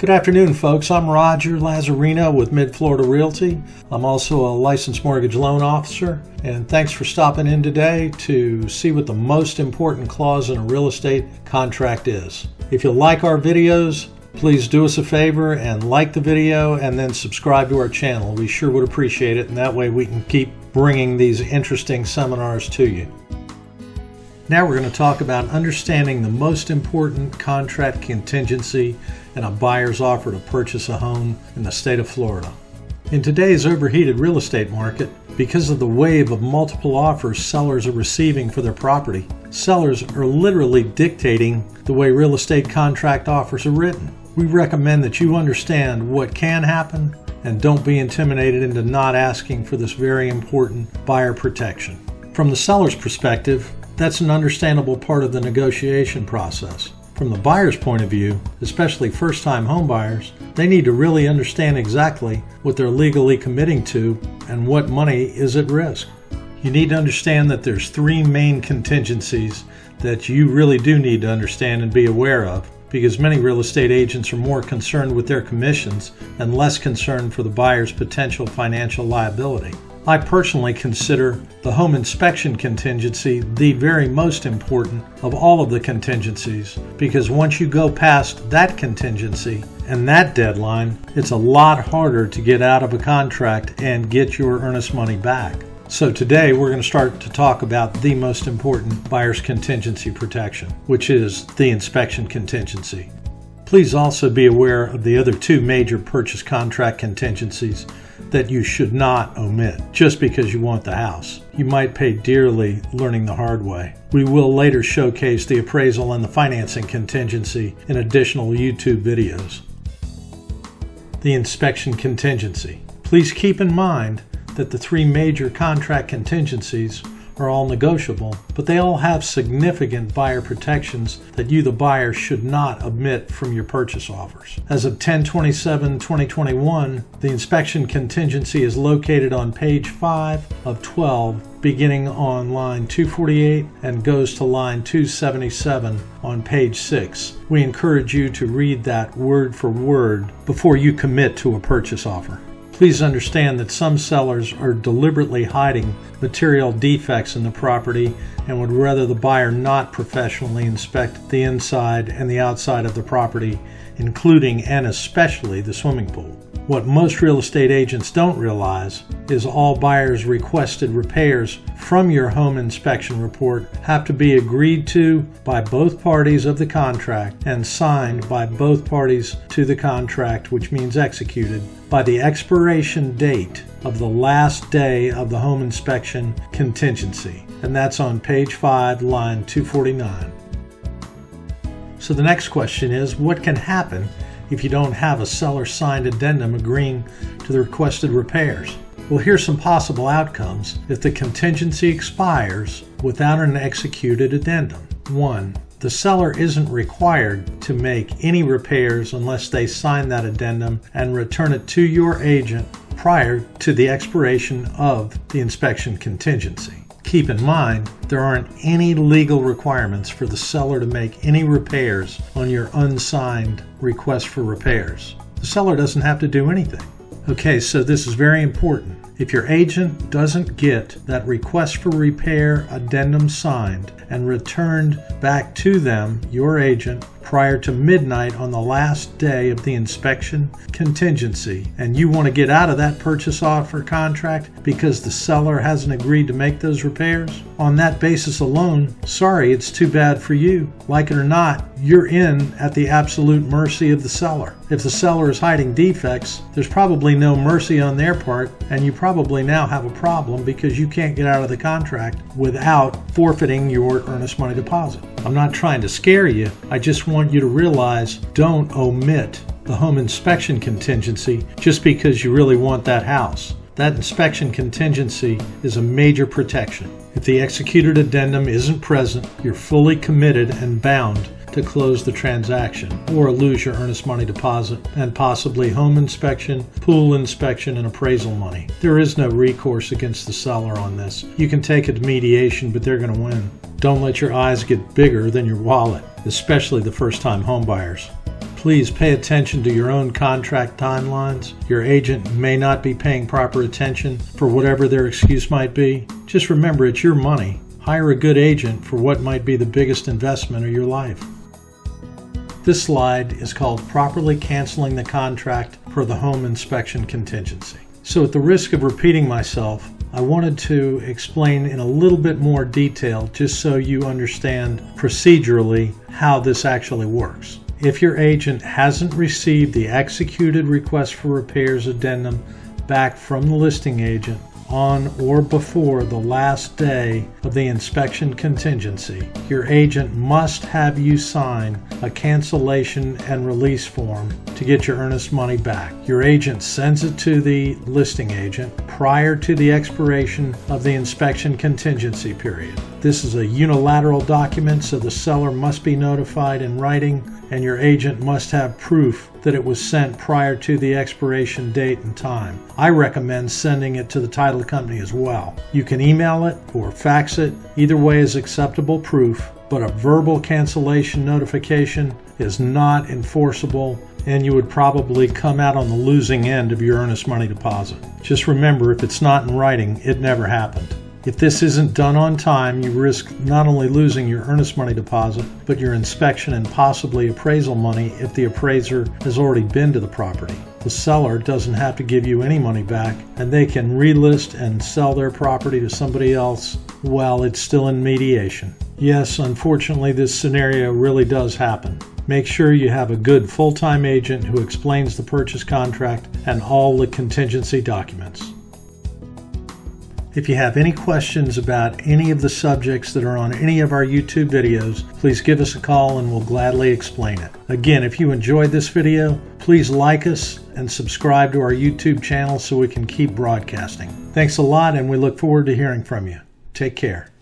Good afternoon, folks. I'm Roger Lazzarino with Mid-Florida Realty. I'm also a licensed mortgage loan officer, and thanks for stopping in today to see what the most important clause in a real estate contract is. If you like our videos, please do us a favor and like the video and then subscribe to our channel. We sure would appreciate it, and that way we can keep bringing these interesting seminars to you. Now we're going to talk about understanding the most important contract contingency in a buyer's offer to purchase a home in the state of Florida. In today's overheated real estate market, because of the wave of multiple offers sellers are receiving for their property, sellers are literally dictating the way real estate contract offers are written. We recommend that you understand what can happen and don't be intimidated into not asking for this very important buyer protection. From the seller's perspective, that's an understandable part of the negotiation process. From the buyer's point of view, especially first-time homebuyers, they need to really understand exactly what they're legally committing to and what money is at risk. You need to understand that there's three main contingencies that you really do need to understand and be aware of, because many real estate agents are more concerned with their commissions and less concerned for the buyer's potential financial liability. I personally consider the home inspection contingency the very most important of all of the contingencies, because once you go past that contingency and that deadline, it's a lot harder to get out of a contract and get your earnest money back. So today we're going to start to talk about the most important buyer's contingency protection, which is the inspection contingency. Please also be aware of the other two major purchase contract contingencies that you should not omit just because you want the house. You might pay dearly learning the hard way. We will later showcase the appraisal and the financing contingency in additional YouTube videos. The inspection contingency. Please keep in mind that the three major contract contingencies are all negotiable, but they all have significant buyer protections that you, the buyer, should not omit from your purchase offers. As of 10/27/2021, the inspection contingency is located on page 5 of 12, beginning on line 248 and goes to line 277 on page 6. We encourage you to read that word for word before you commit to a purchase offer. Please understand that some sellers are deliberately hiding material defects in the property and would rather the buyer not professionally inspect the inside and the outside of the property, including and especially the swimming pool. What most real estate agents don't realize is all buyers' requested repairs from your home inspection report have to be agreed to by both parties of the contract and signed by both parties to the contract, which means executed, by the expiration date of the last day of the home inspection contingency. And that's on page 5, line 249. So the next question is, what can happen if you don't have a seller-signed addendum agreeing to the requested repairs? Well, here's some possible outcomes if the contingency expires without an executed addendum. 1. The seller isn't required to make any repairs unless they sign that addendum and return it to your agent prior to the expiration of the inspection contingency. Keep in mind, there aren't any legal requirements for the seller to make any repairs on your unsigned request for repairs. The seller doesn't have to do anything. Okay, so this is very important. If your agent doesn't get that request for repair addendum signed and returned back to them, your agent, prior to midnight on the last day of the inspection contingency, and you want to get out of that purchase offer contract because the seller hasn't agreed to make those repairs, on that basis alone, sorry, it's too bad for you. Like it or not, you're in at the absolute mercy of the seller. If the seller is hiding defects, there's probably no mercy on their part, and you probably now have a problem because you can't get out of the contract without forfeiting your earnest money deposit. I'm not trying to scare you. I just want you to realize, don't omit the home inspection contingency just because you really want that house. That inspection contingency is a major protection. If the executed addendum isn't present, you're fully committed and bound to close the transaction or lose your earnest money deposit and possibly home inspection, pool inspection, and appraisal money. There is no recourse against the seller on this. You can take it to mediation, but they're going to win. Don't let your eyes get bigger than your wallet, especially the first-time home buyers. Please pay attention to your own contract timelines. Your agent may not be paying proper attention for whatever their excuse might be. Just remember, it's your money. Hire a good agent for what might be the biggest investment of your life. This slide is called Properly Canceling the Contract for the Home Inspection Contingency. So at the risk of repeating myself, I wanted to explain in a little bit more detail just so you understand procedurally how this actually works. If your agent hasn't received the executed request for repairs addendum back from the listing agent on or before the last day of the inspection contingency, your agent must have you sign a cancellation and release form to get your earnest money back. Your agent sends it to the listing agent prior to the expiration of the inspection contingency period. This is a unilateral document, so the seller must be notified in writing, and your agent must have proof that it was sent prior to the expiration date and time. I recommend sending it to the title company as well. You can email it or fax it. Either way is acceptable proof, but a verbal cancellation notification is not enforceable, and you would probably come out on the losing end of your earnest money deposit. Just remember, if it's not in writing, it never happened. If this isn't done on time, you risk not only losing your earnest money deposit, but your inspection and possibly appraisal money if the appraiser has already been to the property. The seller doesn't have to give you any money back, and they can relist and sell their property to somebody else while it's still in mediation. Yes, unfortunately, this scenario really does happen. Make sure you have a good full-time agent who explains the purchase contract and all the contingency documents. If you have any questions about any of the subjects that are on any of our YouTube videos, please give us a call and we'll gladly explain it. Again, if you enjoyed this video, please like us and subscribe to our YouTube channel so we can keep broadcasting. Thanks a lot, and we look forward to hearing from you. Take care.